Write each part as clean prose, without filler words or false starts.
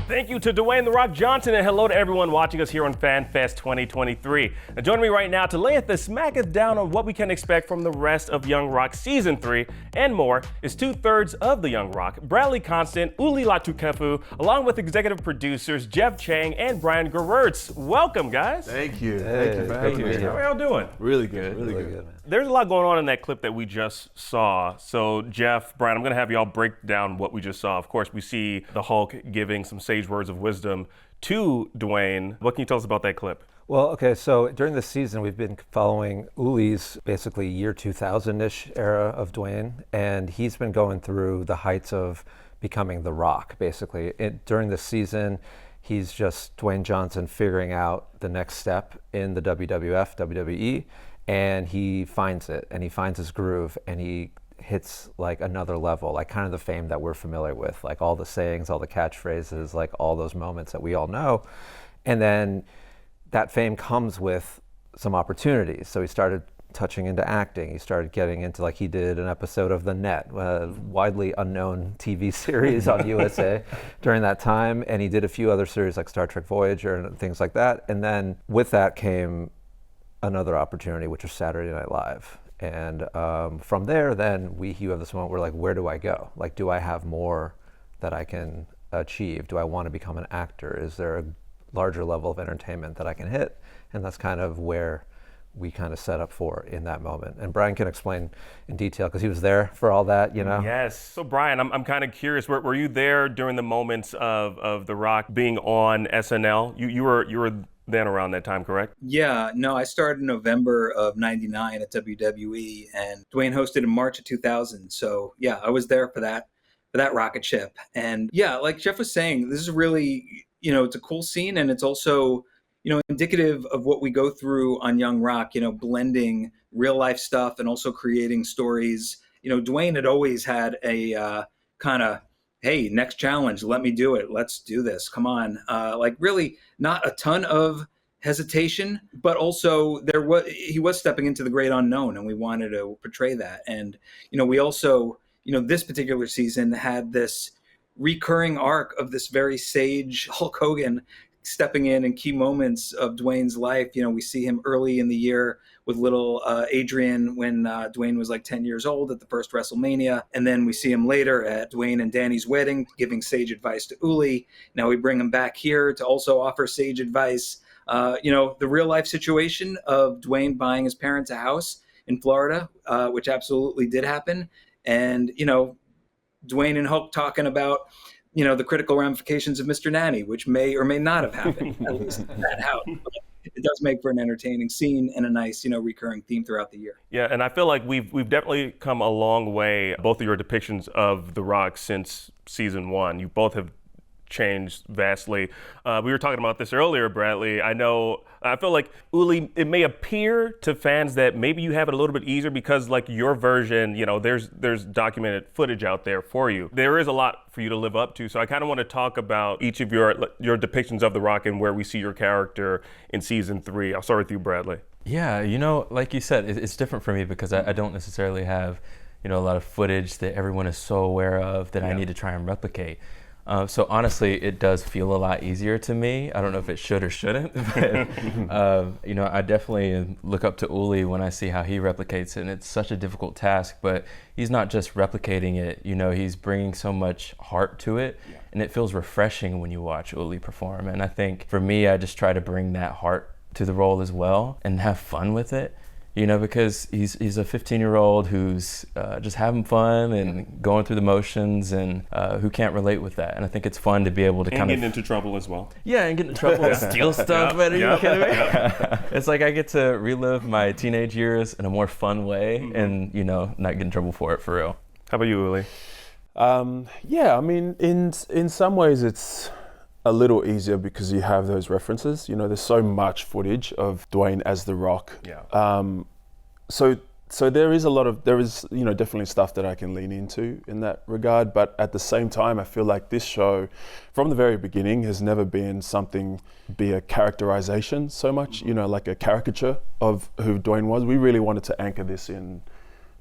Thank you to Dwayne "The Rock" Johnson, and hello to everyone watching us here on FanFest 2023. Now joining me right now to lay at the smacketh down on what we can expect from the rest of Young Rock Season 3 and more is 2/3 of the Young Rock, Bradley Constant, Uli Latukefu, along with executive producers Jeff Chiang and Brian Gewirtz. Welcome, guys. Thank you. Hey, Thank you for having me. How are y'all doing? Really good. Really good. Man. There's a lot going on in that clip that we just saw. So Jeff, Brian, I'm going to have y'all break down what we just saw. Of course, we see the Hulk giving some sage words of wisdom to Dwayne. What can you tell us about that clip? Well, okay, so during this season, we've been following Uli's basically year 2000-ish era of Dwayne, and he's been going through the heights of becoming The Rock, basically. During this season, he's just Dwayne Johnson figuring out the next step in the WWF, WWE, and he finds it, and he finds his groove, and he hits like another level, like kind of the fame that we're familiar with, like all the sayings, all the catchphrases, like all those moments that we all know. And then that fame comes with some opportunities. So he started touching into acting. He started getting into, like, he did an episode of The Net, a widely unknown TV series on USA during that time. And he did a few other series like Star Trek Voyager and things like that. And then with that came another opportunity, which was Saturday Night Live. And from there, then you have this moment where, like, where do I go? Like, do I have more that I can achieve? Do I want to become an actor? Is there a larger level of entertainment that I can hit? And that's kind of where we kind of set up for in that moment. And Brian can explain in detail because he was there for all that, you know? Yes. So Brian, I'm kind of curious, were you there during the moments of The Rock being on SNL? You were then around that time, correct? Yeah, no, I started in November of '99 at WWE, and Dwayne hosted in March of 2000. So yeah, I was there for that rocket ship. And yeah, like Jeff was saying, this is really, it's a cool scene, and it's also, indicative of what we go through on Young Rock, blending real life stuff and also creating stories. Dwayne had always had a kind of, hey, next challenge, let me do it. Let's do this. Come on. Like really not a ton of hesitation, but also he was stepping into the great unknown, and we wanted to portray that. And, we also, this particular season had this recurring arc of this very sage Hulk Hogan stepping in key moments of Dwayne's life. We see him early in the year with little Adrian when Dwayne was like 10 years old at the first WrestleMania. And then we see him later at Dwayne and Danny's wedding, giving sage advice to Uli. Now we bring him back here to also offer sage advice. The real life situation of Dwayne buying his parents a house in Florida, which absolutely did happen. And, Dwayne and Hulk talking about, the critical ramifications of Mr. Nanny, which may or may not have happened, at least in that house. But it does make for an entertaining scene and a nice, recurring theme throughout the year. Yeah, and I feel like we've definitely come a long way, both of your depictions of The Rock since season 1. You both have changed vastly. We were talking about this earlier, Bradley. I feel like, Uli, it may appear to fans that maybe you have it a little bit easier because, like, your version, there's documented footage out there for you. There is a lot for you to live up to. So I kind of want to talk about each of your depictions of The Rock and where we see your character in season 3. I'll start with you, Bradley. Yeah, like you said, it's different for me because I don't necessarily have, a lot of footage that everyone is so aware of that I need to try and replicate. So honestly, it does feel a lot easier to me. I don't know if it should or shouldn't, but I definitely look up to Uli when I see how he replicates it, and it's such a difficult task. But he's not just replicating it. He's bringing so much heart to it, and it feels refreshing when you watch Uli perform. And I think for me, I just try to bring that heart to the role as well and have fun with it. Because he's a 15-year-old who's just having fun and going through the motions, and who can't relate with that. And I think it's fun to be able to kind of get into trouble as well. Yeah, and get into trouble, steal stuff. Are you kidding me? It's like I get to relive my teenage years in a more fun way, and not get in trouble for it for real. How about you, Uli? Yeah, I mean, in some ways it's a little easier because you have those references. There's so much footage of Dwayne as The Rock. Yeah. So there is definitely stuff that I can lean into in that regard. But at the same time, I feel like this show, from the very beginning, has never been a characterization so much, like a caricature of who Dwayne was. We really wanted to anchor this in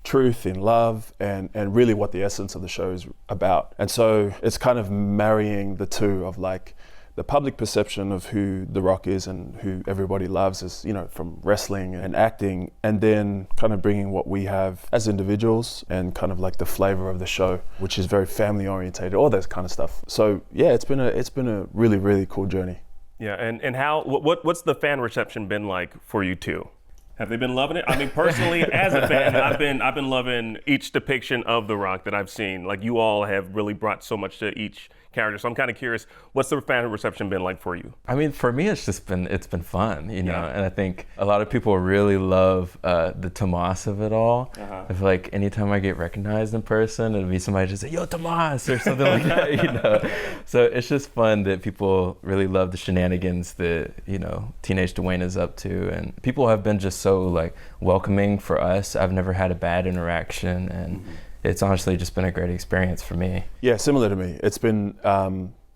truth, in love, and really what the essence of the show is about. And so it's kind of marrying the two of like the public perception of who The Rock is and who everybody loves is, you know, from wrestling and acting, and then kind of bringing what we have as individuals and kind of like the flavor of the show, which is very family orientated, all that kind of stuff. So yeah, it's been a really, really cool journey. Yeah, and how what's the fan reception been like for you two? Have they been loving it? I mean, personally, as a fan, I've been loving each depiction of The Rock that I've seen. Like, you all have really brought so much to each character. So I'm kind of curious, what's the fan reception been like for you? I mean, for me, it's been fun, you know, and I think a lot of people really love the Tomas of it all. I feel like anytime I get recognized in person, it'll be somebody just say, "Yo, Tomas," or something like that, you know. So it's just fun that people really love the shenanigans that, you know, teenage Dwayne is up to, and people have been just so like welcoming for us. I've never had a bad interaction, and it's honestly just been a great experience for me. Yeah, similar to me. It's been,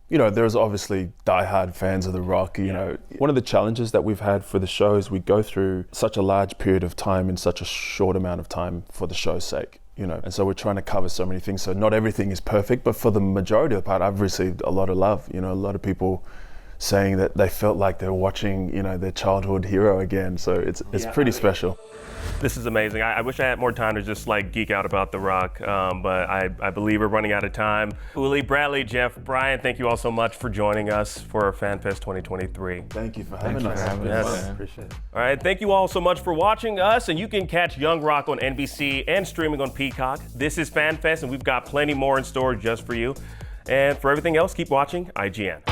you know, there's obviously diehard fans of The Rock. You know, one of the challenges that we've had for the show is we go through such a large period of time in such a short amount of time for the show's sake. You know, and so we're trying to cover so many things. So not everything is perfect, but for the majority of the part, I've received a lot of love. You know, a lot of people saying that they felt like they were watching, you know, their childhood hero again. So it's pretty special. This is amazing. I wish I had more time to just like geek out about The Rock, but I believe we're running out of time. Uli, Bradley, Jeff, Brian, thank you all so much for joining us for FanFest 2023. Thank you for having us. Yes. Appreciate it. All right, thank you all so much for watching us, and you can catch Young Rock on NBC and streaming on Peacock. This is FanFest, and we've got plenty more in store just for you. And for everything else, keep watching IGN.